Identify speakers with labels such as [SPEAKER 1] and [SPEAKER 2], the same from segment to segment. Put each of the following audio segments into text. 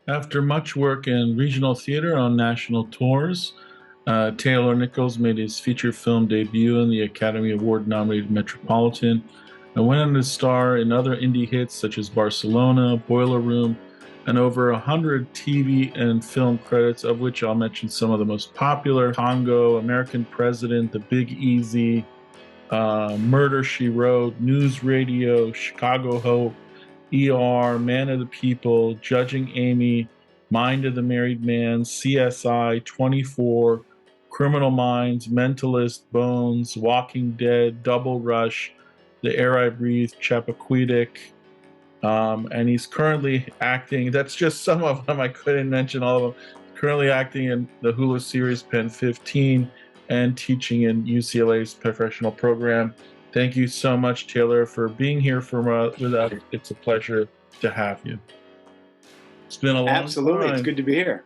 [SPEAKER 1] After much work in regional theater on national tours, Taylor Nichols made his feature film debut in the Academy Award nominated Metropolitan and went on to star in other indie hits such as Barcelona, Boiler Room, and over 100 TV and film credits, of which I'll mention some of the most popular: Congo, American President, The Big Easy, Murder She Wrote, News Radio, Chicago Hope, ER, Man of the People, Judging Amy, Mind of the Married Man, CSI, 24, Criminal Minds, Mentalist, Bones, Walking Dead, Double Rush, The Air I Breathe, Chappaquiddick. And he's currently acting, that's just some of them, I couldn't mention all of them. Currently acting in the Hulu series Pen 15 and teaching in UCLA's professional program. Thank you so much, Taylor, for being here with us. It's a pleasure to have you. It's been a long
[SPEAKER 2] Absolutely.
[SPEAKER 1] time.
[SPEAKER 2] It's good to be here.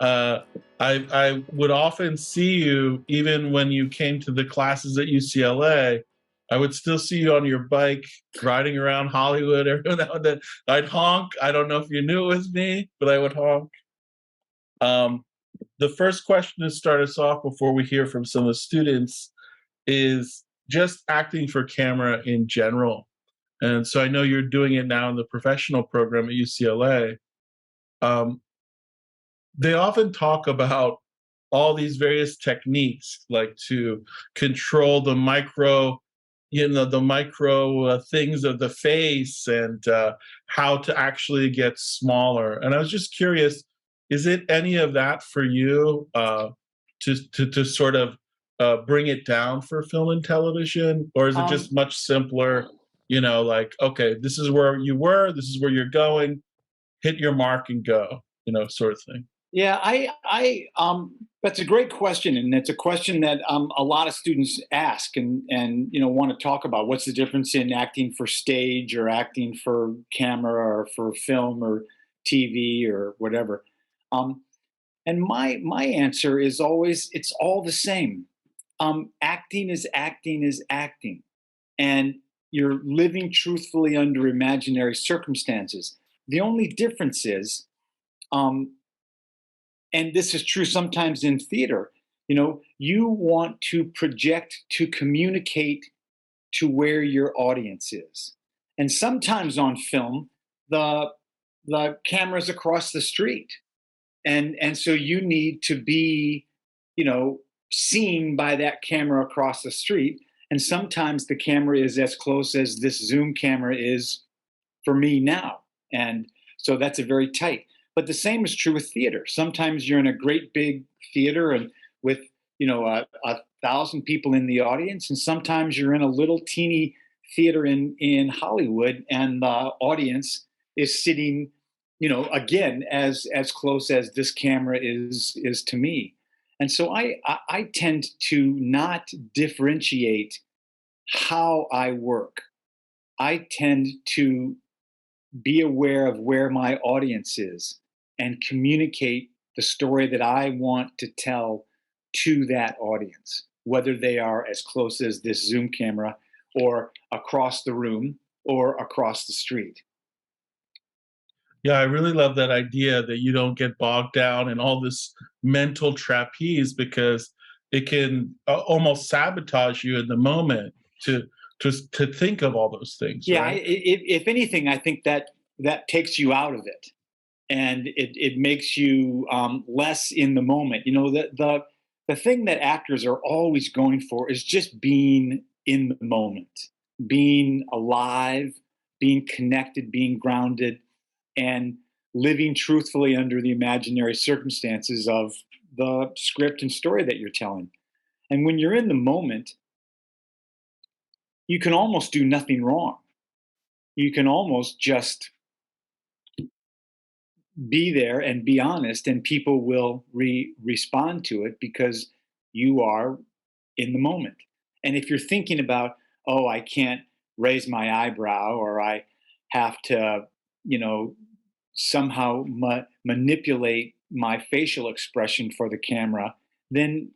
[SPEAKER 1] I would often see you, even when you came to the classes at UCLA, I would still see you on your bike riding around Hollywood every now and then. I'd honk. I don't know if you knew it was me, but I would honk. The first question to start us off before we hear from some of the students is just acting for camera in general. And so I know you're doing it now in the professional program at UCLA. They often talk about all these various techniques, like to control the micro, the micro things of the face, and how to actually get smaller. And I was just curious, is it any of that for you, to sort of bring it down for film and television, or is it just much simpler? Like, okay, this is where you were, this is where you're going, hit your mark and go, sort of thing.
[SPEAKER 2] Yeah, that's a great question, and it's a question that a lot of students ask and want to talk about. What's the difference in acting for stage or acting for camera or for film or TV or whatever? And my answer is always it's all the same. Acting is acting is acting, and you're living truthfully under imaginary circumstances. The only difference is. And this is true sometimes in theater, you want to project to communicate to where your audience is. And sometimes on film, the camera's across the street. And so you need to be, seen by that camera across the street. And sometimes the camera is as close as this Zoom camera is for me now. And so that's a very tight. But the same is true with theater. Sometimes you're in a great big theater and with, 1,000 people in the audience, and sometimes you're in a little teeny theater in Hollywood, and the audience is sitting, again as close as this camera is to me. And so I tend to not differentiate how I work. I tend to be aware of where my audience is and communicate the story that I want to tell to that audience, whether they are as close as this Zoom camera or across the room or across the street.
[SPEAKER 1] Yeah, I really love that idea that you don't get bogged down in all this mental trapeze, because it can almost sabotage you in the moment to think of all those things.
[SPEAKER 2] Yeah,
[SPEAKER 1] right?
[SPEAKER 2] if anything, I think that takes you out of it, and it makes you less in the moment. The thing that actors are always going for is just being in the moment, being alive, being connected, being grounded, and living truthfully under the imaginary circumstances of the script and story that you're telling. And when you're in the moment, you can almost do nothing wrong. You can almost just be there and be honest, and people will respond to it because you are in the moment. And if you're thinking about, oh, I can't raise my eyebrow, or I have to, somehow manipulate my facial expression for the camera, then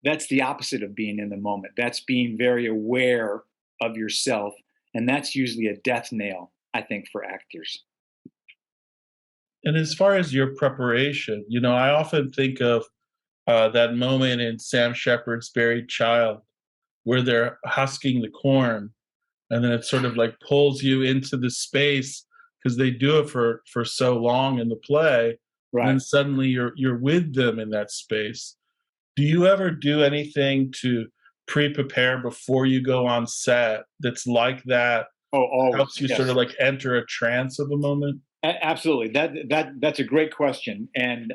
[SPEAKER 2] that's the opposite of being in the moment. That's being very aware of yourself. And that's usually a death nail, I think, for actors.
[SPEAKER 1] And as far as your preparation, I often think of that moment in Sam Shepard's Buried Child where they're husking the corn, and then it sort of like pulls you into the space because they do it for so long in the play. And then
[SPEAKER 2] Right.
[SPEAKER 1] suddenly you're with them in that space. Do you ever do anything to pre-prepare before you go on set that's like that,
[SPEAKER 2] Oh,
[SPEAKER 1] that
[SPEAKER 2] always.
[SPEAKER 1] helps you sort of
[SPEAKER 2] Yes.
[SPEAKER 1] like enter a trance of a moment?
[SPEAKER 2] Absolutely. That's a great question. And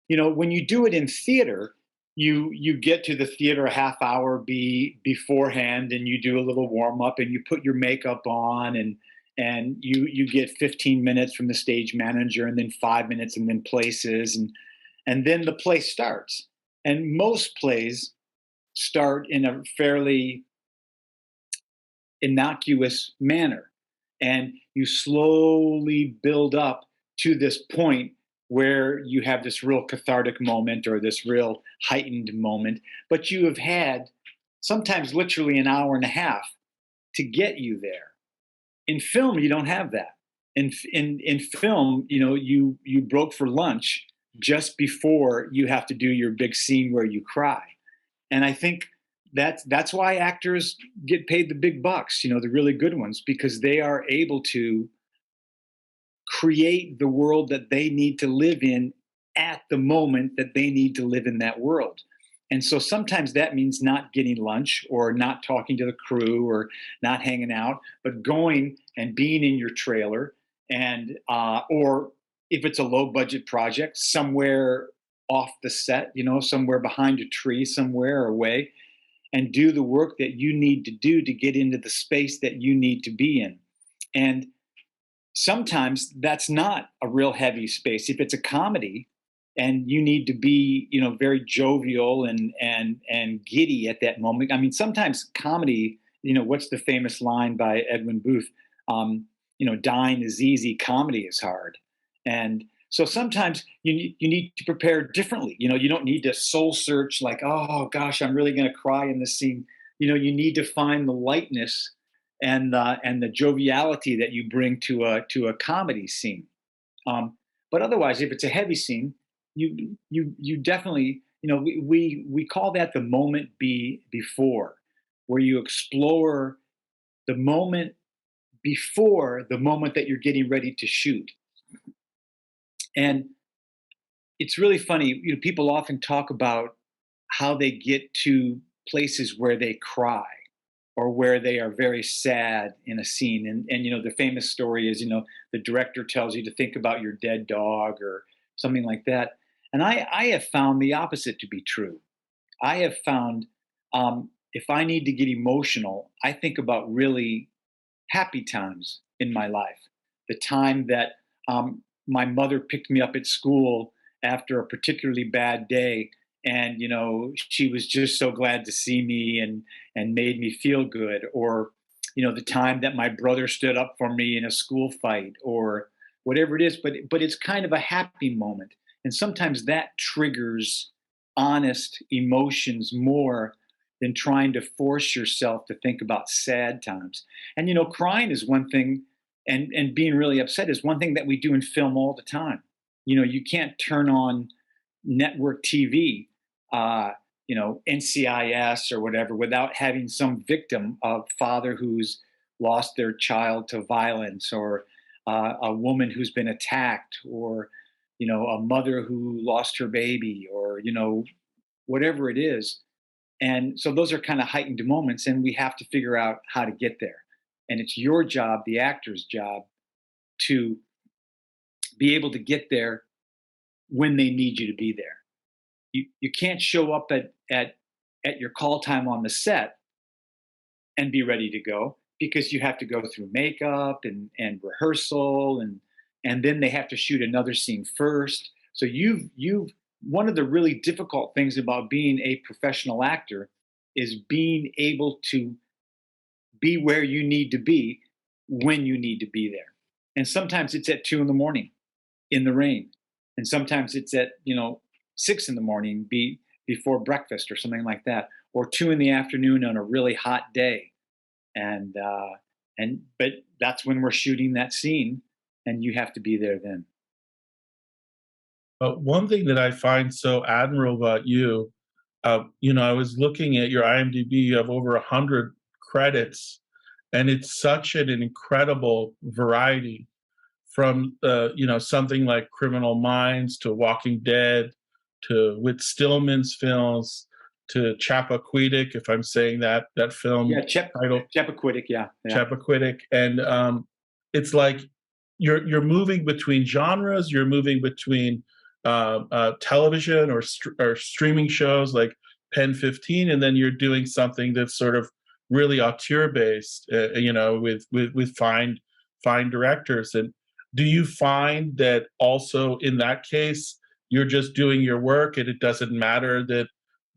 [SPEAKER 2] when you do it in theater, you get to the theater a half hour beforehand, and you do a little warm up, and you put your makeup on, and you get 15 minutes from the stage manager, and then 5 minutes, and then places, and then the play starts. And most plays start in a fairly innocuous manner. And you slowly build up to this point where you have this real cathartic moment or this real heightened moment, but you have had sometimes literally an hour and a half to get you there. In film, you don't have that. In film, you broke for lunch just before you have to do your big scene where you cry. And I think that's why actors get paid the big bucks, the really good ones, because they are able to create the world that they need to live in at the moment that they need to live in that world. And so sometimes that means not getting lunch or not talking to the crew or not hanging out, but going and being in your trailer, and or if it's a low budget project, somewhere off the set, somewhere behind a tree, somewhere away, and do the work that you need to do to get into the space that you need to be in. And sometimes that's not a real heavy space. If it's a comedy and you need to be, very jovial and giddy at that moment. I mean, sometimes comedy, what's the famous line by Edwin Booth? Dying is easy, comedy is hard. And so sometimes you need to prepare differently. You don't need to soul search like, oh gosh, I'm really going to cry in this scene. You need to find the lightness and the joviality that you bring to a comedy scene. But otherwise, if it's a heavy scene, you definitely, we call that the moment before, where you explore the moment before the moment that you're getting ready to shoot. And it's really funny. People often talk about how they get to places where they cry or where they are very sad in a scene. And the famous story is, the director tells you to think about your dead dog or something like that. And I have found the opposite to be true. I have found, if I need to get emotional, I think about really happy times in my life. The time that my mother picked me up at school after a particularly bad day, and she was just so glad to see me and made me feel good. Or the time that my brother stood up for me in a school fight, or whatever it is. But it's kind of a happy moment, and sometimes that triggers honest emotions more than trying to force yourself to think about sad times. And crying is one thing, and being really upset is one thing that we do in film all the time. You can't turn on network TV, NCIS or whatever, without having some victim of father who's lost their child to violence, or a woman who's been attacked, or a mother who lost her baby, or whatever it is. And so those are kind of heightened moments, and we have to figure out how to get there. And it's your job, the actor's job, to be able to get there when they need you to be there. You can't show up at your call time on the set and be ready to go, because you have to go through makeup and rehearsal, and then they have to shoot another scene first. So you've one of the really difficult things about being a professional actor is being able to be where you need to be when you need to be there. And sometimes it's at 2 in the morning in the rain, and sometimes it's at 6 in the morning before breakfast or something like that, or 2 in the afternoon on a really hot day. And but that's when we're shooting that scene, and you have to be there then.
[SPEAKER 1] One thing that I find so admirable about you, I was looking at your IMDb. You have over 100 credits, and it's such an incredible variety from something like Criminal Minds to Walking Dead to Whit Stillman's films to Chappaquiddick, if I'm saying that
[SPEAKER 2] Yeah,
[SPEAKER 1] film title,
[SPEAKER 2] Chappaquiddick. Yeah, yeah.
[SPEAKER 1] Chappaquiddick, and it's like you're moving between genres. You're moving between television or streaming shows like Pen 15, and then you're doing something that's sort of really auteur based, with fine directors. And do you find that also in that case you're just doing your work, and it doesn't matter that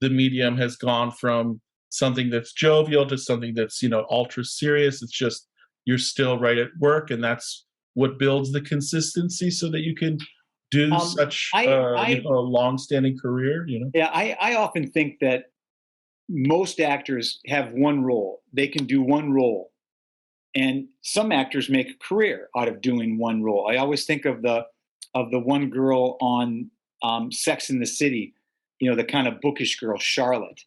[SPEAKER 1] the medium has gone from something that's jovial to something that's ultra serious? It's just you're still right at work, and that's what builds the consistency so that you can do such a long-standing career.
[SPEAKER 2] Yeah, I often think that most actors have one role. They can do one role, and some actors make a career out of doing one role. I always think of the one girl on Sex in the City, the kind of bookish girl, Charlotte.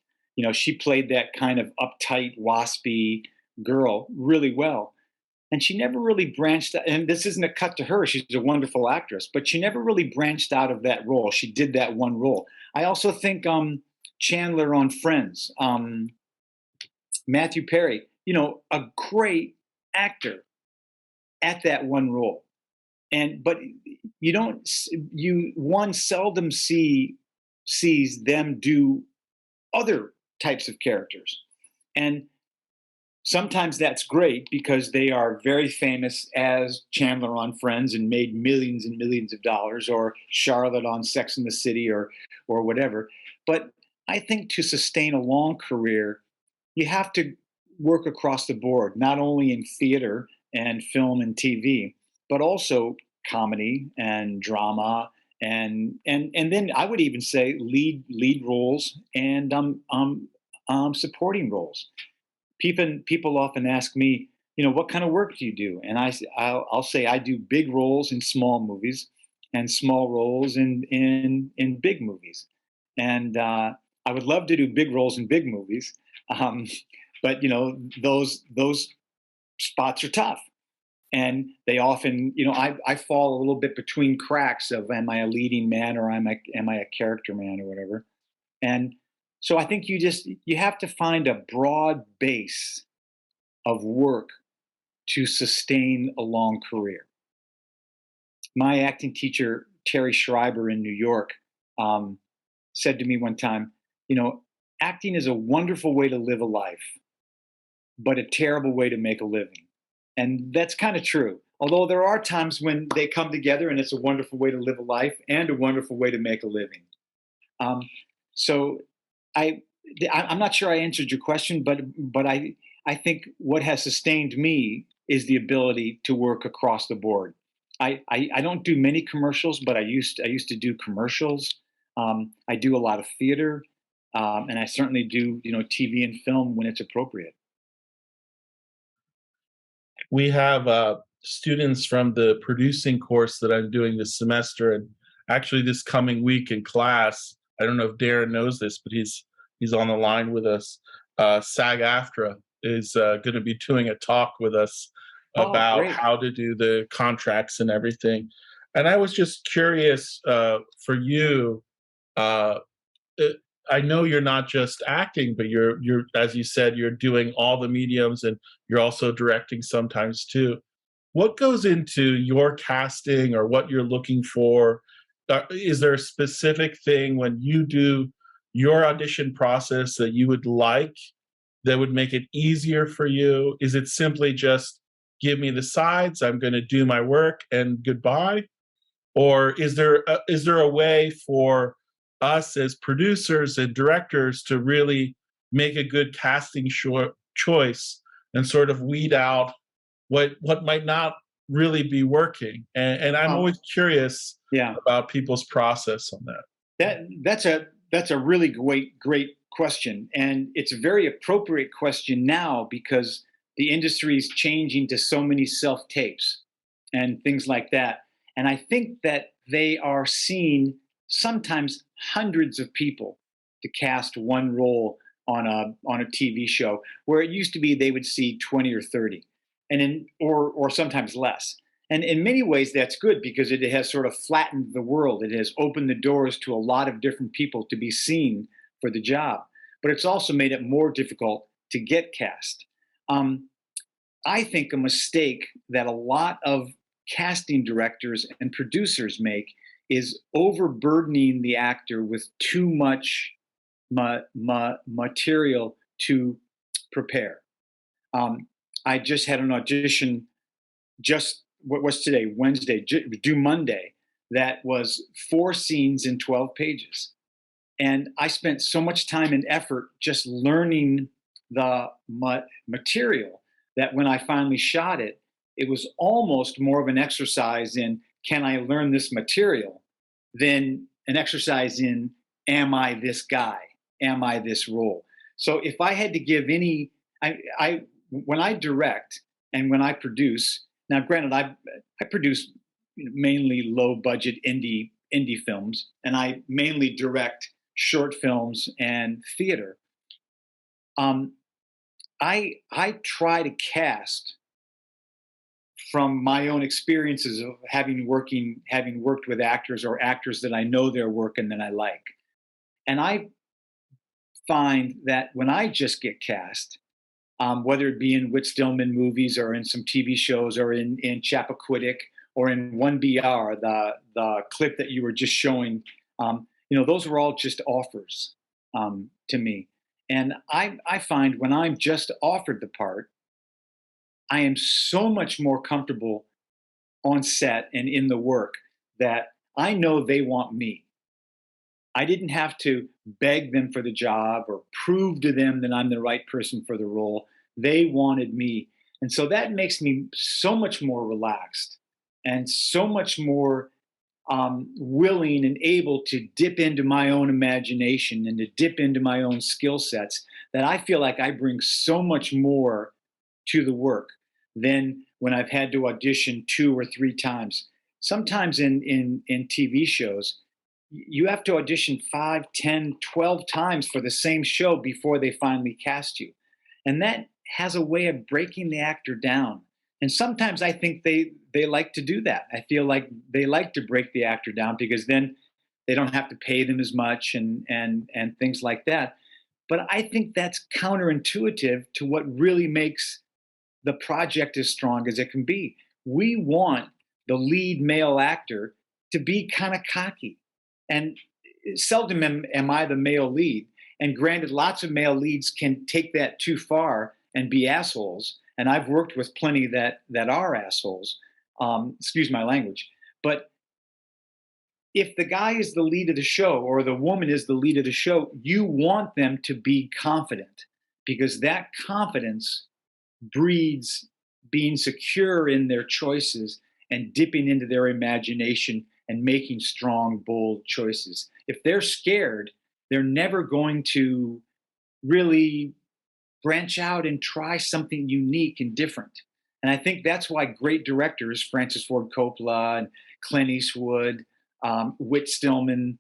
[SPEAKER 2] She played that kind of uptight, waspy girl really well. And she never really branched out. And this isn't a cut to her. She's a wonderful actress, but she never really branched out of that role. She did that one role. I also think Chandler on Friends, Matthew Perry, a great actor at that one role. But one seldom sees them do other types of characters. And sometimes that's great because they are very famous as Chandler on Friends and made millions and millions of dollars, or Charlotte on Sex and the City, or whatever. But I think to sustain a long career, you have to work across the board, not only in theater and film and TV, but also comedy and drama, and then I would even say lead roles and supporting roles. People often ask me, what kind of work do you do? And I'll say I do big roles in small movies and small roles in big movies. And I would love to do big roles in big movies, but those spots are tough, and they often, I fall a little bit between cracks of, am I a leading man, or am I a character man, or whatever. And so I think you have to find a broad base of work to sustain a long career. My acting teacher, Terry Schreiber in New York, said to me one time, acting is a wonderful way to live a life, but a terrible way to make a living. And that's kind of true. Although there are times when they come together and it's a wonderful way to live a life and a wonderful way to make a living. So I'm not sure I answered your question, but I think what has sustained me is the ability to work across the board. I don't do many commercials, but I used to do commercials. I do a lot of theater, and I certainly do TV and film when it's appropriate.
[SPEAKER 1] We have students from the producing course that I'm doing this semester, and actually this coming week in class, I don't know if Darren knows this, but he's on the line with us. SAG-AFTRA is going to be doing a talk with us about how to do the contracts and everything. And I was just curious for you. I know you're not just acting, but you're as you said, you're doing all the mediums, and you're also directing sometimes too. What goes into your casting, or what you're looking for? Is there a specific thing when you do your audition process that you would like that would make it easier for you? Is it simply just give me the sides, I'm going to do my work, and goodbye? Or is there a way for us as producers and directors to really make a good casting choice and sort of weed out what might not really be working? And I'm always curious about people's process on that.
[SPEAKER 2] That's a really great question, and it's a very appropriate question now because the industry is changing to so many self tapes and things like that. And I think that they are seen sometimes hundreds of people to cast one role on a TV show, where it used to be they would see 20 or 30, and or sometimes less. And in many ways, that's good because it has sort of flattened the world. It has opened the doors to a lot of different people to be seen for the job. But it's also made it more difficult to get cast. Um, I think a mistake that a lot of casting directors and producers make is overburdening the actor with too much material to prepare. Um, I just had an audition just what was today, Wednesday, due Monday, that was 4 scenes in 12 pages. And I spent so much time and effort just learning the material that when I finally shot it, it was almost more of an exercise in can I learn this material than an exercise in am I this guy? Am I this role? So if I had to give any, I when I direct and when I produce, now granted, I produce mainly low budget indie films, and I mainly direct short films and theater. Um, I try to cast from my own experiences of having worked with actors or actors that I know their work and that I like. And I find that when I just get cast, whether it be in Whit Stillman movies or in some TV shows or in Chappaquiddick or in 1BR, the clip that you were just showing, those were all just offers to me. And I find when I'm just offered the part, I am so much more comfortable on set and in the work that I know they want me. I didn't have to beg them for the job or prove to them that I'm the right person for the role. They wanted me. And so that makes me so much more relaxed and so much more willing and able to dip into my own imagination and to dip into my own skill sets that I feel like I bring so much more to the work than when I've had to audition 2 or 3 times. Sometimes in TV shows, you have to audition 5, 10, 12 times for the same show before they finally cast you. And that has a way of breaking the actor down. And sometimes I think they like to do that. I feel like they like to break the actor down because then they don't have to pay them as much and things like that. But I think that's counterintuitive to what really makes the project as strong as it can be. We want the lead male actor to be kind of cocky. And seldom am I the male lead. And granted, lots of male leads can take that too far and be assholes. And I've worked with plenty that are assholes. Excuse my language. But if the guy is the lead of the show or the woman is the lead of the show, you want them to be confident because that confidence breeds being secure in their choices and dipping into their imagination and making strong, bold choices. If they're scared, they're never going to really branch out and try something unique and different. And I think that's why great directors, Francis Ford Coppola and Clint Eastwood, Whit Stillman,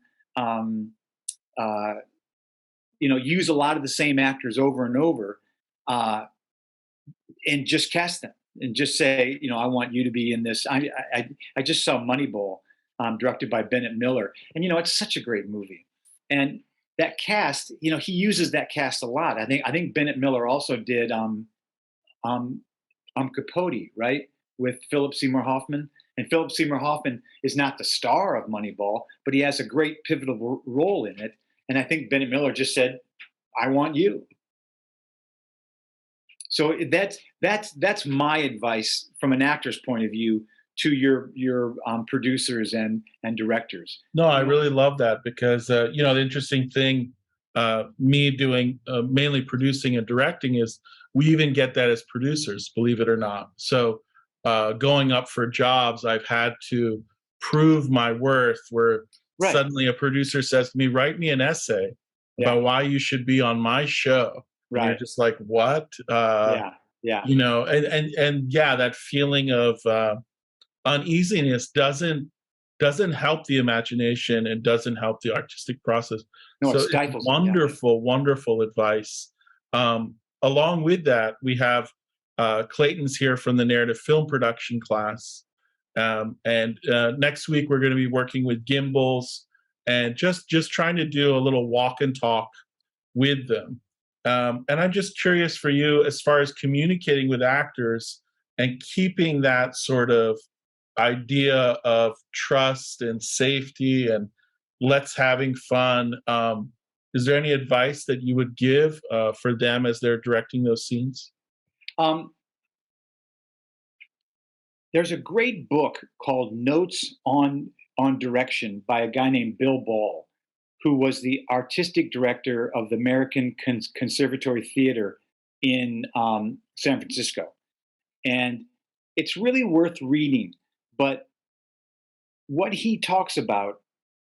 [SPEAKER 2] use a lot of the same actors over and over and just cast them and just say, I want you to be in this. I just saw Moneyball, directed by Bennett Miller, and it's such a great movie. And that cast, he uses that cast a lot. I think Bennett Miller also did Capote, right, with Philip Seymour Hoffman. And Philip Seymour Hoffman is not the star of Moneyball, but he has a great pivotal role in it. And I think Bennett Miller just said, "I want you." So that's my advice from an actor's point of view to your producers and directors.
[SPEAKER 1] No, I really love that because the interesting thing, me doing mainly producing and directing is we even get that as producers, believe it or not. So going up for jobs, I've had to prove my worth. Where
[SPEAKER 2] Right.
[SPEAKER 1] Suddenly a producer says to me, "Write me an essay about why you should be on my show."
[SPEAKER 2] Right.
[SPEAKER 1] And you're just like, what?
[SPEAKER 2] Yeah.
[SPEAKER 1] And that feeling of uneasiness doesn't doesn't help the imagination and doesn't help the artistic process.
[SPEAKER 2] No, it
[SPEAKER 1] So it's
[SPEAKER 2] stifles it. Yeah.
[SPEAKER 1] wonderful, wonderful advice. Along with that, we have Clayton's here from the narrative film production class. And next week we're going to be working with gimbals and just trying to do a little walk and talk with them. And I'm just curious for you, as far as communicating with actors and keeping that sort of idea of trust and safety and let's having fun. Is there any advice that you would give for them as they're directing those scenes?
[SPEAKER 2] Um, there's a great book called Notes on Direction by a guy named Bill Ball, who was the artistic director of the American Conservatory Theater in San Francisco. And it's really worth reading. But what he talks about,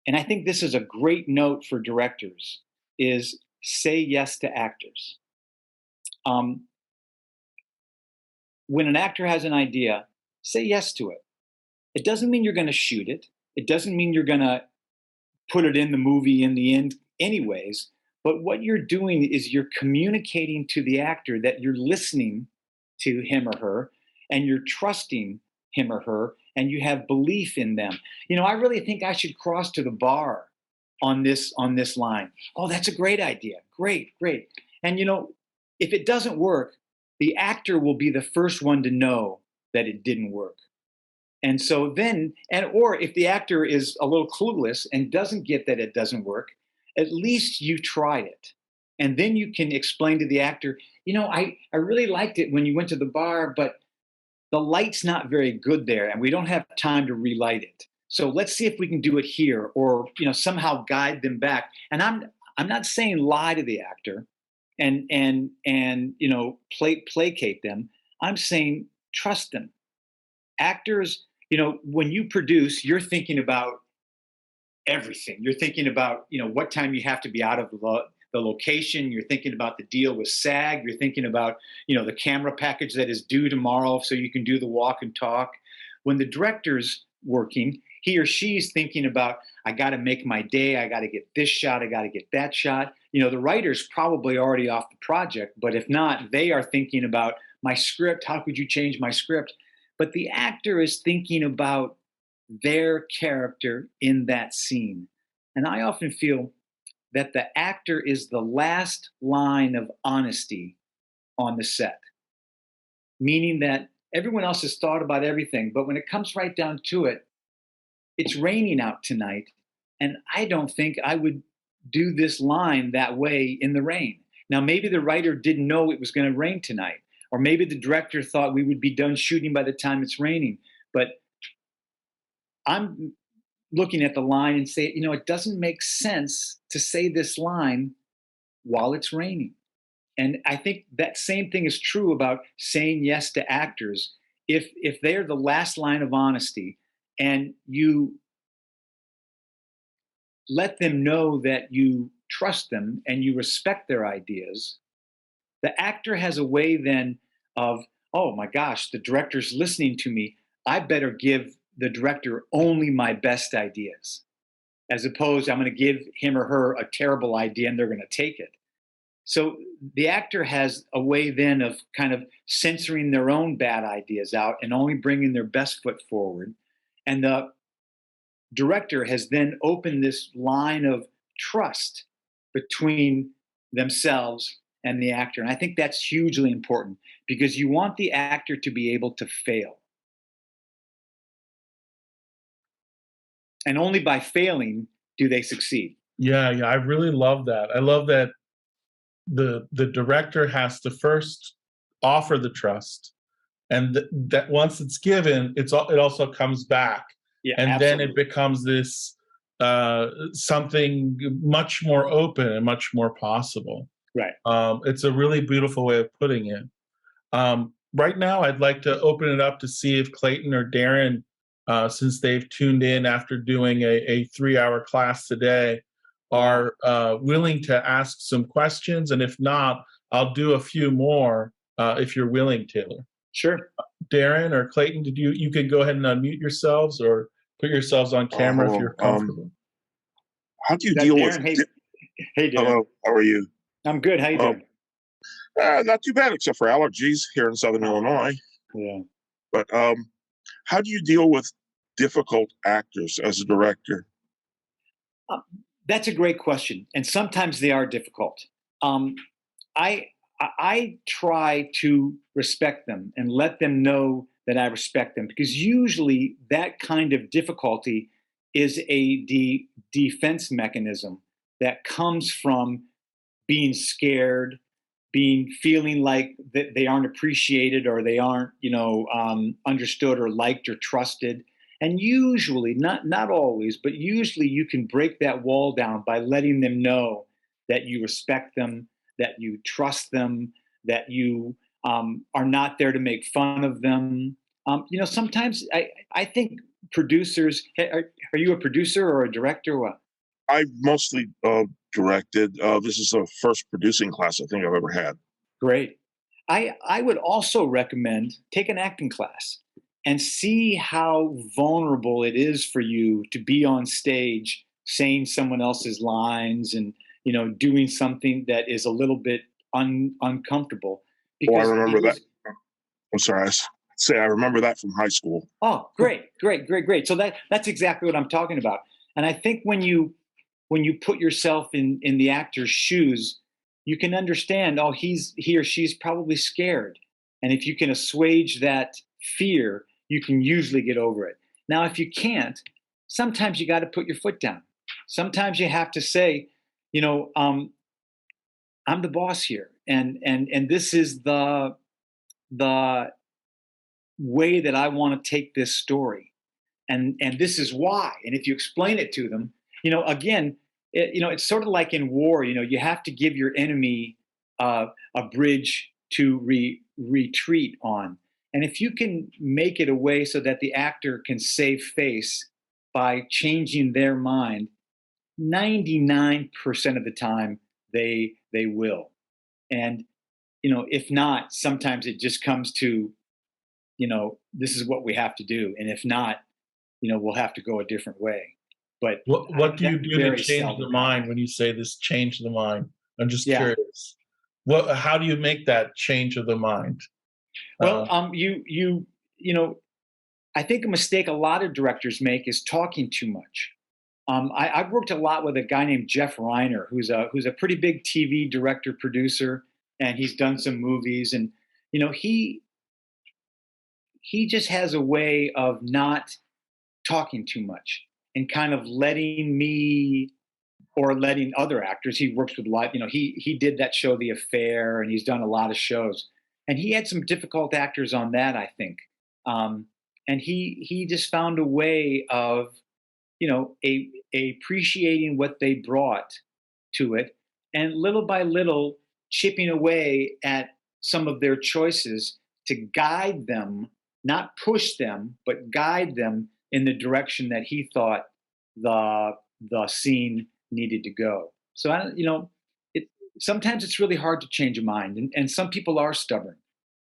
[SPEAKER 2] and I think this is a great note for directors, is say yes to actors. When an actor has an idea, say yes to it. It doesn't mean you're going to shoot it. It doesn't mean you're going to put it in the movie in the end anyways. But what you're doing is you're communicating to the actor that you're listening to him or her, and you're trusting him or her, and you have belief in them. I really think I should cross to the bar on this line. Oh, that's a great idea. Great. And if it doesn't work, the actor will be the first one to know that it didn't work. And so then, or if the actor is a little clueless and doesn't get that it doesn't work, at least you tried it. And then you can explain to the actor, I really liked it when you went to the bar, but the light's not very good there and we don't have time to relight it. So let's see if we can do it here, or somehow guide them back. And I'm not saying lie to the actor and placate them. I'm saying trust them. Actors, when you produce, you're thinking about everything. You're thinking about, what time you have to be out of the location. You're thinking about the deal with SAG. You're thinking about, the camera package that is due tomorrow so you can do the walk and talk. When the director's working, he or she's thinking about, I got to make my day. I got to get this shot. I got to get that shot. The writer's probably already off the project, but if not, they are thinking about my script. How could you change my script? But the actor is thinking about their character in that scene. And I often feel that the actor is the last line of honesty on the set, meaning that everyone else has thought about everything, but when it comes right down to it, it's raining out tonight, and I don't think I would do this line that way in the rain. Now, maybe the writer didn't know it was going to rain tonight, or maybe the director thought we would be done shooting by the time it's raining, but I'm looking at the line and say, it doesn't make sense to say this line while it's raining. And I think that same thing is true about saying yes to actors. If they're the last line of honesty and you let them know that you trust them and you respect their ideas, the actor has a way then of, oh my gosh, the director's listening to me. I better give the director only my best ideas, as opposed I'm going to give him or her a terrible idea and they're going to take it. So the actor has a way then of kind of censoring their own bad ideas out and only bringing their best foot forward. And the director has then opened this line of trust between themselves and the actor. And I think that's hugely important because you want the actor to be able to fail. And only by failing do they succeed.
[SPEAKER 1] Yeah, I really love that. I love that the director has to first offer the trust, and that once it's given, it also comes back, and
[SPEAKER 2] absolutely.
[SPEAKER 1] Then it becomes this something much more open and much more possible.
[SPEAKER 2] Right.
[SPEAKER 1] It's a really beautiful way of putting it. Right now, I'd like to open it up to see if Clayton or Darren, since they've tuned in after doing a 3-hour class today, are willing to ask some questions. And if not, I'll do a few more if you're willing, Taylor.
[SPEAKER 2] Sure.
[SPEAKER 1] Darren or Clayton, you could go ahead and unmute yourselves, or put yourselves on camera if
[SPEAKER 3] Hello.
[SPEAKER 1] you're comfortable.
[SPEAKER 3] How do you
[SPEAKER 2] Is that
[SPEAKER 3] deal with?
[SPEAKER 2] Darren? Hey, Darren.
[SPEAKER 3] Hello. How are you?
[SPEAKER 2] I'm good. How you
[SPEAKER 3] Um,
[SPEAKER 2] doing?
[SPEAKER 3] Not too bad, except for allergies here in Southern Illinois.
[SPEAKER 2] Yeah.
[SPEAKER 3] But how do you deal with difficult actors as a director?
[SPEAKER 2] That's a great question, and sometimes they are difficult. Um, I I try to respect them and let them know that I respect them, because usually that kind of difficulty is a defense mechanism that comes from being scared, being feeling like that they aren't appreciated, or they aren't, understood or liked or trusted. And usually, not always, but usually, you can break that wall down by letting them know that you respect them, that you trust them, that you are not there to make fun of them. Sometimes I think producers. Are you a producer or a director? Or what?
[SPEAKER 3] I've mostly directed. This is the first producing class I think I've ever had.
[SPEAKER 2] Great. I would also recommend take an acting class and see how vulnerable it is for you to be on stage saying someone else's lines, and doing something that is a little bit uncomfortable,
[SPEAKER 3] Oh, I
[SPEAKER 2] because
[SPEAKER 3] remember that. I'm sorry. I remember that from high school.
[SPEAKER 2] Oh, great. So that's exactly what I'm talking about. And I think when you put yourself in the actor's shoes, you can understand, oh, he or she's probably scared. And if you can assuage that fear, you can usually get over it. Now, if you can't, sometimes you got to put your foot down. Sometimes you have to say, you know, um, I'm the boss here, and this is the way that I want to take this story, and this is why. And if you explain it to them, again, it's sort of like in war. You have to give your enemy a bridge to retreat on. And if you can make it a way so that the actor can save face by changing their mind, 99% of the time they will. And if not, sometimes it just comes to, this is what we have to do. And if not, we'll have to go a different way. But
[SPEAKER 1] What do you
[SPEAKER 2] that
[SPEAKER 1] do to
[SPEAKER 2] very
[SPEAKER 1] change the
[SPEAKER 2] seldom
[SPEAKER 1] mind
[SPEAKER 2] happens.
[SPEAKER 1] when you say this change the mind? I'm just
[SPEAKER 2] Yeah.
[SPEAKER 1] curious. How do you make that change of the mind?
[SPEAKER 2] Well, I think a mistake a lot of directors make is talking too much. I've worked a lot with a guy named Jeff Reiner, who's a pretty big TV director producer, and he's done some movies. And he just has a way of not talking too much and kind of letting me, or letting other actors. He works with a lot. He did that show The Affair, and he's done a lot of shows. And he had some difficult actors on that, I think. And he just found a way of appreciating what they brought to it, and little by little chipping away at some of their choices to guide them, not push them, but guide them in the direction that he thought the scene needed to go. So it sometimes it's really hard to change a mind, and some people are stubborn,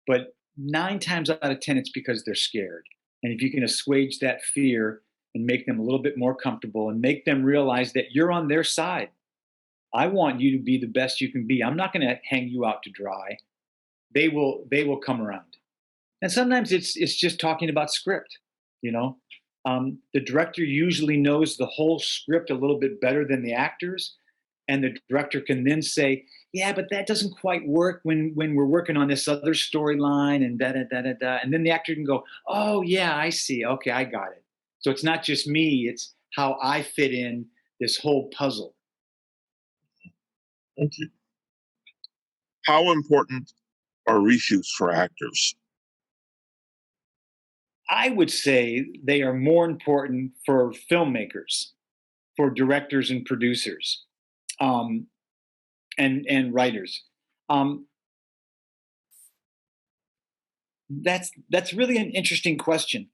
[SPEAKER 2] but 9 times out of 10 it's because they're scared. And if you can assuage that fear and make them a little bit more comfortable and make them realize that you're on their side. I want you to be the best you can be. I'm not going to hang you out to dry. They will come around. And sometimes it's just talking about script. You know, the director usually knows the whole script a little bit better than the actors, and the director can then say, "Yeah, but that doesn't quite work when we're working on this other storyline," and da da da da da. And then the actor can go, "Oh yeah, I see. Okay, I got it." So it's not just me; it's how I fit in this whole puzzle.
[SPEAKER 3] Thank you. How important are reshoots for actors?
[SPEAKER 2] I would say they are more important for filmmakers, for directors and producers, um, and writers. Um, that's really an interesting question,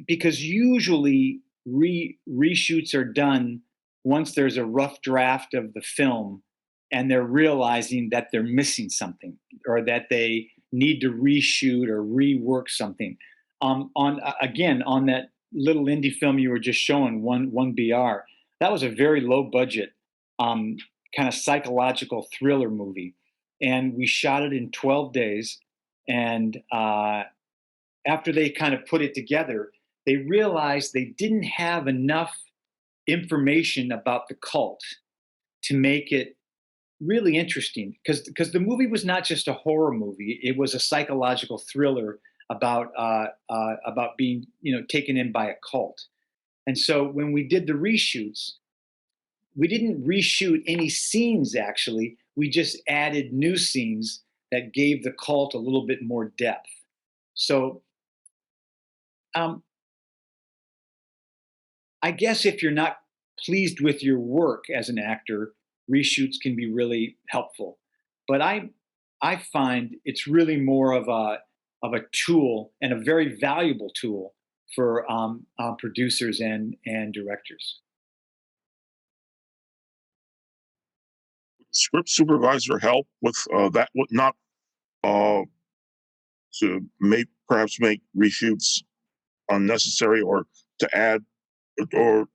[SPEAKER 2] because usually reshoots are done once there's a rough draft of the film, and they're realizing that they're missing something, or that they need to reshoot or rework something. On Again, on little indie film you were just showing, one BR, that was a very low budget, kind of psychological thriller movie, and we shot it in 12 days. And after they kind of put it together, they realized they didn't have enough information about the cult to make it really interesting, because the movie was not just a horror movie; it was a psychological thriller about being taken in by a cult. And so when we did the reshoots, we didn't reshoot any scenes. Actually, we just added new scenes that gave the cult a little bit more depth. So I guess if you're not pleased with your work as an actor, reshoots can be really helpful. But I find it's really more of a tool, and a very valuable tool for producers and directors.
[SPEAKER 3] Script supervisor help with that? Would not uh, to perhaps make reshoots unnecessary, or to add, or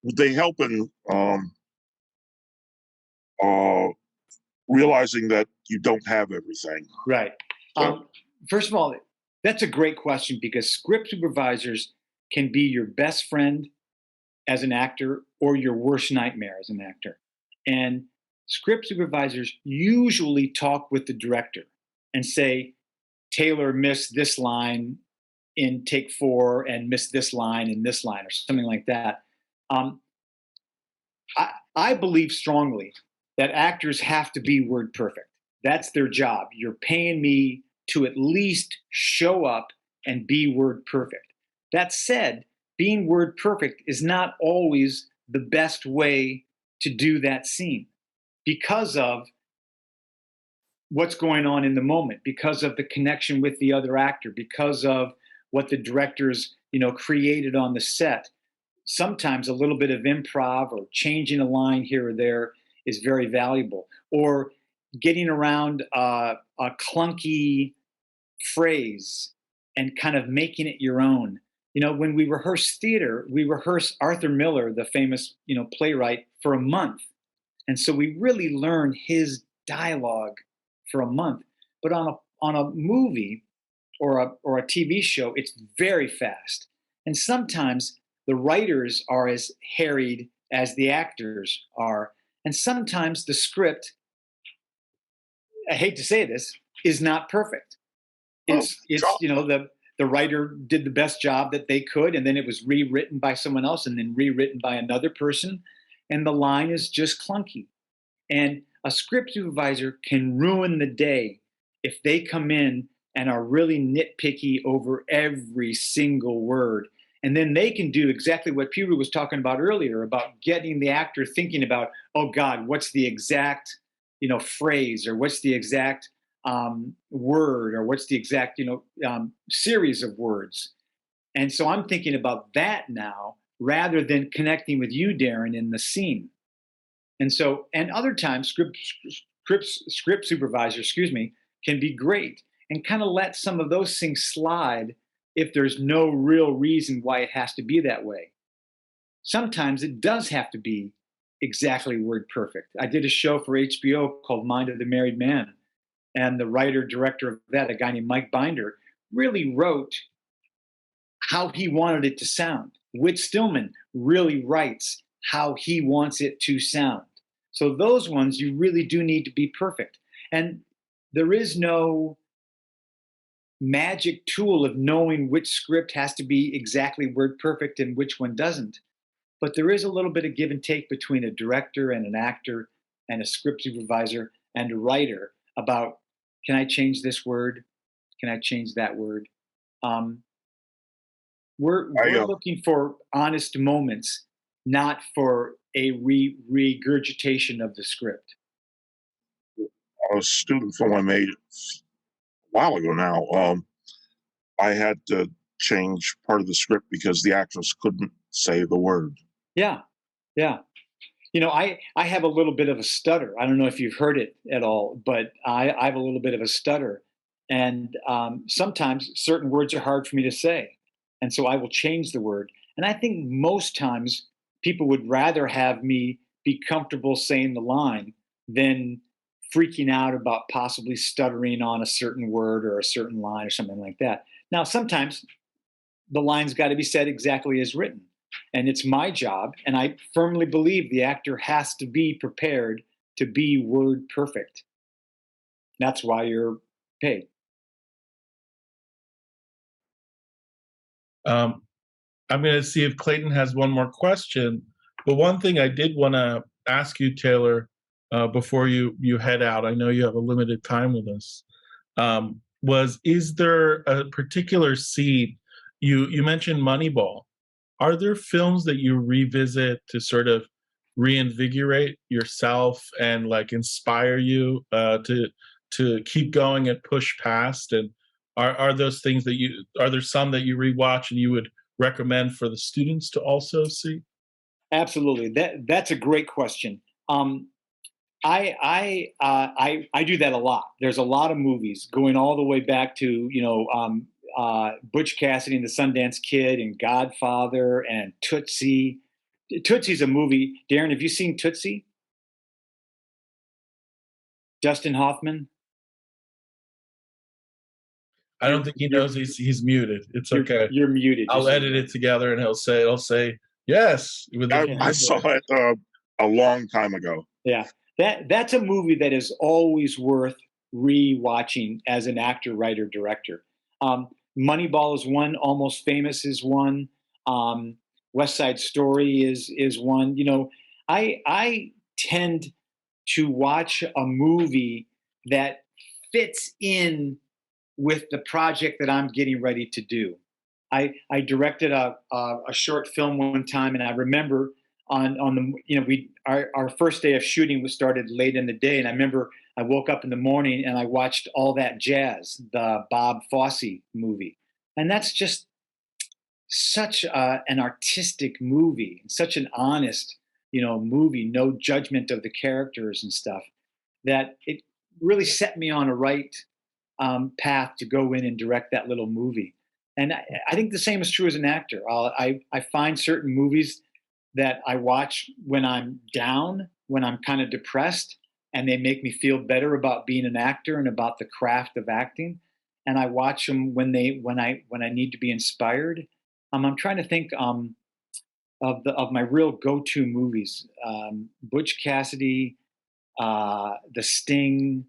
[SPEAKER 3] would they help in uh, realizing that you don't have everything?
[SPEAKER 2] Right.
[SPEAKER 3] So,
[SPEAKER 2] First of all, that's a great question, because script supervisors can be your best friend as an actor or your worst nightmare as an actor. And script supervisors usually talk with the director and say, Taylor missed this line in take 4 and missed this line in this line, or something like that. Um, I believe strongly that actors have to be word perfect. That's their job. You're paying me to at least show up and be word perfect. That said, being word perfect is not always the best way to do that scene, because of what's going on in the moment, because of the connection with the other actor, because of what the directors created on the set. Sometimes a little bit of improv or changing a line here or there is very valuable, or getting around a clunky phrase and kind of making it your own. When we rehearse theater, we rehearse Arthur Miller, the famous playwright, for a month, and so we really learn his dialogue for a month. But on a movie or a TV show, it's very fast, and sometimes the writers are as harried as the actors are, and sometimes the script, I hate to say this, is not perfect.
[SPEAKER 3] oh,
[SPEAKER 2] It's the writer did the best job that they could, and then it was rewritten by someone else, and then rewritten by another person, and the line is just clunky. And a script supervisor can ruin the day if they come in and are really nitpicky over every single word. And then they can do exactly what Pirooz was talking about earlier, about getting the actor thinking about, oh God, what's the exact phrase, or what's the exact word, or what's the exact series of words. And so I'm thinking about that now, rather than connecting with you, Darren, in the scene. And so, and other times, script supervisor, can be great and kind of let some of those things slide if there's no real reason why it has to be that way. Sometimes it does have to be exactly word perfect. I did a show for HBO called Mind of the Married Man, and the writer director of that, a guy named Mike Binder, really wrote how he wanted it to sound. Whit Stillman really writes how he wants it to sound. So those ones, you really do need to be perfect. And there is no magic tool of knowing which script has to be exactly word perfect and which one doesn't. But there is a little bit of give and take between a director and an actor and a script supervisor and a writer about, can I change this word? Can I change that word? We're looking for honest moments, not for a regurgitation of the script.
[SPEAKER 3] a student film I made a while ago now, I had to change part of the script because the actress couldn't say the word.
[SPEAKER 2] Yeah, yeah. I have a little bit of a stutter. I don't know if you've heard it at all, but I have a little bit of a stutter. And sometimes certain words are hard for me to say. And so I will change the word. And I think most times people would rather have me be comfortable saying the line than freaking out about possibly stuttering on a certain word or a certain line or something like that. Now, sometimes the line's got to be said exactly as written. And it's my job. And I firmly believe the actor has to be prepared to be word perfect. That's why you're paid.
[SPEAKER 1] Um, I'm going to see if Clayton has one more question. But one thing I did want to ask you, Taylor, before you head out, I know you have a limited time with us. Is there a particular scene? You mentioned Moneyball. Are there films that you revisit to sort of reinvigorate yourself and like inspire you to keep going and push past? And are those things that are there some that you rewatch and you would recommend for the students to also see?
[SPEAKER 2] Absolutely. That's a great question. I do that a lot. There's a lot of movies going all the way back to Butch Cassidy and the Sundance Kid and Godfather and Tootsie. Tootsie's a movie. Darren, have you seen Tootsie? Dustin Hoffman.
[SPEAKER 1] I don't think he knows he's muted. It's okay.
[SPEAKER 2] You're muted.
[SPEAKER 1] I'll edit it together and I'll say yes.
[SPEAKER 3] I saw it a long time ago.
[SPEAKER 2] Yeah, that's a movie that is always worth re-watching as an actor, writer, director. Moneyball is one. Almost Famous is one. West Side Story is one. You know, I tend to watch a movie that fits in with the project that I'm getting ready to do. I directed a short film one time, and I remember on the our first day of shooting was started late in the day, and I remember I woke up in the morning and I watched All That Jazz, the Bob Fosse movie, and that's just such an artistic movie, such an honest movie, no judgment of the characters and stuff, that it really set me on a right path to go in and direct that little movie. And I think the same is true as an actor. I find certain movies that I watch when I'm down, when I'm kind of depressed, and they make me feel better about being an actor and about the craft of acting. And I watch them when I need to be inspired. I'm trying to think of my real go-to movies: Butch Cassidy, The Sting,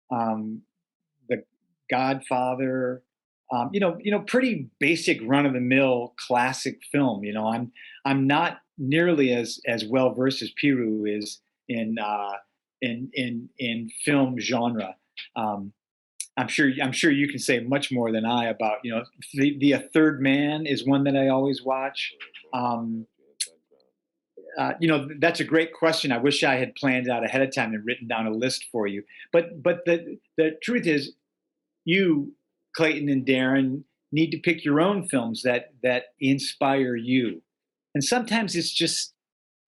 [SPEAKER 2] The Godfather. Pretty basic run-of-the-mill classic film. I'm not nearly as well versed as Pirooz is in film genre. I'm sure you can say much more than I about the A Third Man is one that I always watch. That's a great question. I wish I had planned it out ahead of time and written down a list for you. But the truth is, you, Clayton and Darren, need to pick your own films that inspire you. And sometimes it's just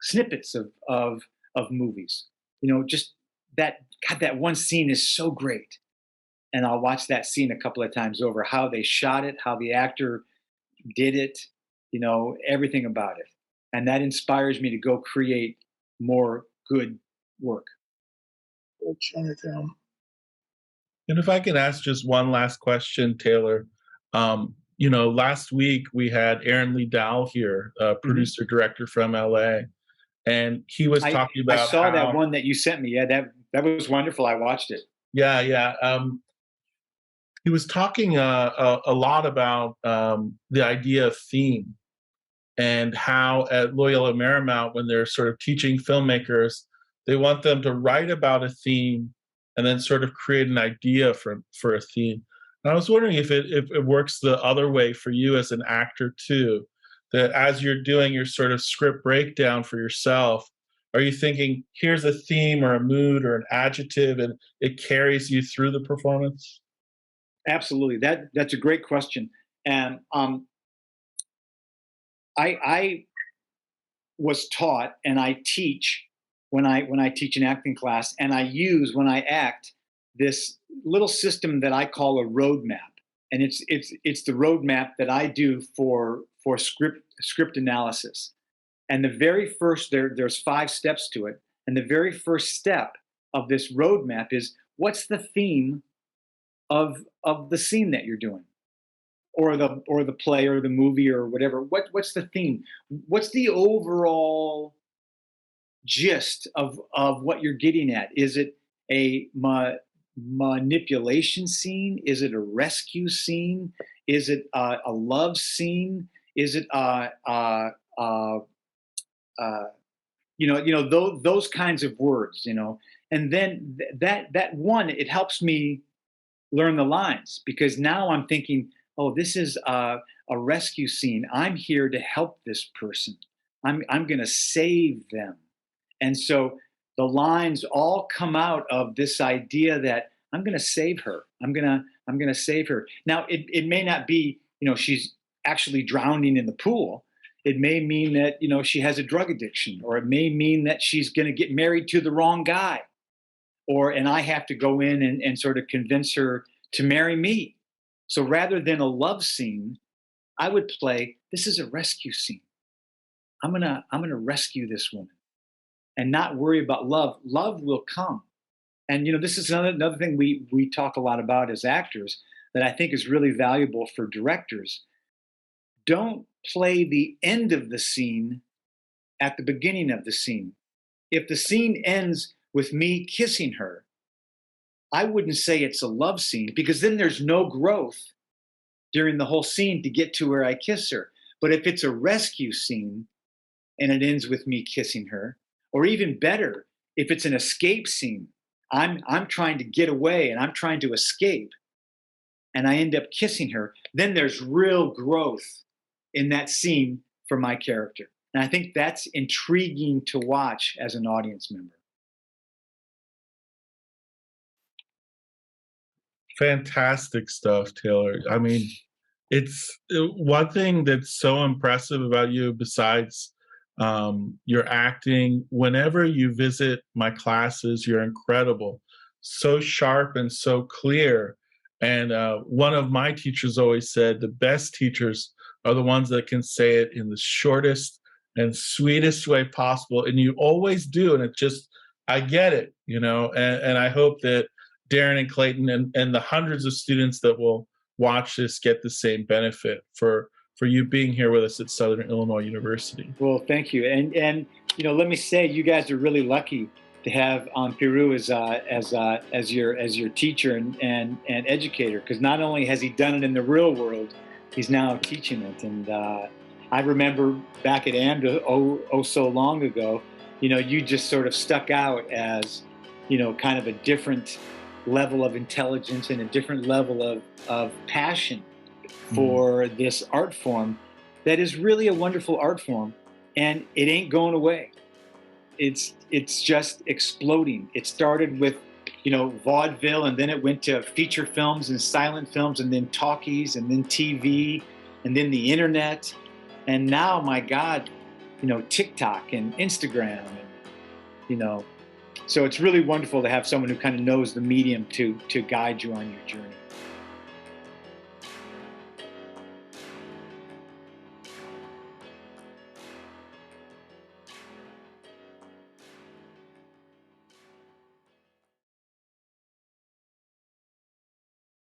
[SPEAKER 2] snippets of movies. Just that one scene is so great. And I'll watch that scene a couple of times over, how they shot it, how the actor did it, everything about it. And that inspires me to go create more good work.
[SPEAKER 1] And if I can ask just one last question, Taylor. Last week we had Aaron Lee Dow here, producer director from LA, and he was talking about.
[SPEAKER 2] I saw that one that you sent me. Yeah, that was wonderful. I watched it.
[SPEAKER 1] Yeah. He was talking a lot about the idea of theme, and how at Loyola Marymount, when they're sort of teaching filmmakers, they want them to write about a theme and then sort of create an idea for a theme. And I was wondering if it works the other way for you as an actor too, that as you're doing your sort of script breakdown for yourself, are you thinking, here's a theme or a mood or an adjective, and it carries you through the performance?
[SPEAKER 2] Absolutely. That's a great question. And I was taught, and I teach when I teach an acting class, and I use when I act this little system that I call a roadmap, and it's the roadmap that I do for for script analysis. And the very first, there's 5 steps to it. And the very first step of this roadmap is, what's the theme of the scene that you're doing, or the play or the movie or whatever? What's the theme? What's the overall gist of what you're getting at? Is it a manipulation scene? Is it a rescue scene? Is it a love scene? Is it those kinds of words, and then that one, it helps me learn the lines, because now I'm thinking, oh, this is a rescue scene. I'm here to help this person. I'm going to save them. And so the lines all come out of this idea that I'm going to save her. I'm going to save her. Now, it may not be, she's actually drowning in the pool. It may mean that, she has a drug addiction, or it may mean that she's going to get married to the wrong guy, and I have to go in and sort of convince her to marry me. So rather than a love scene, I would play, this is a rescue scene. I'm going to rescue this woman, and not worry about love. Love will come. And, this is another thing we talk a lot about as actors that I think is really valuable for directors. Don't play the end of the scene at the beginning of the scene. If the scene ends with me kissing her, I wouldn't say it's a love scene, because then there's no growth during the whole scene to get to where I kiss her. But if it's a rescue scene and it ends with me kissing her, or even better, if it's an escape scene, I'm trying to get away and I'm trying to escape, and I end up kissing her, then there's real growth in that scene for my character. And I think that's intriguing to watch as an audience member.
[SPEAKER 1] Fantastic stuff, Taylor. I mean, it's one thing that's so impressive about you, besides your acting. Whenever you visit my classes, you're incredible, so sharp and so clear. And one of my teachers always said, the best teachers are the ones that can say it in the shortest and sweetest way possible. And you always do. And it just, I get it, and I hope that Darren and Clayton and the hundreds of students that will watch this get the same benefit for you being here with us at Southern Illinois University.
[SPEAKER 2] Well, thank you. And let me say, you guys are really lucky to have Pirooz as your teacher and educator, because not only has he done it in the real world, he's now teaching it. And I remember back at AMDA so long ago, you just sort of stuck out as kind of a different level of intelligence and a different level of passion for this art form that is really a wonderful art form, and it ain't going away. It's just exploding. It started with vaudeville, and then it went to feature films and silent films, and then talkies, and then TV, and then the internet, and now, my God, TikTok and Instagram, and so it's really wonderful to have someone who kind of knows the medium to guide you on your journey.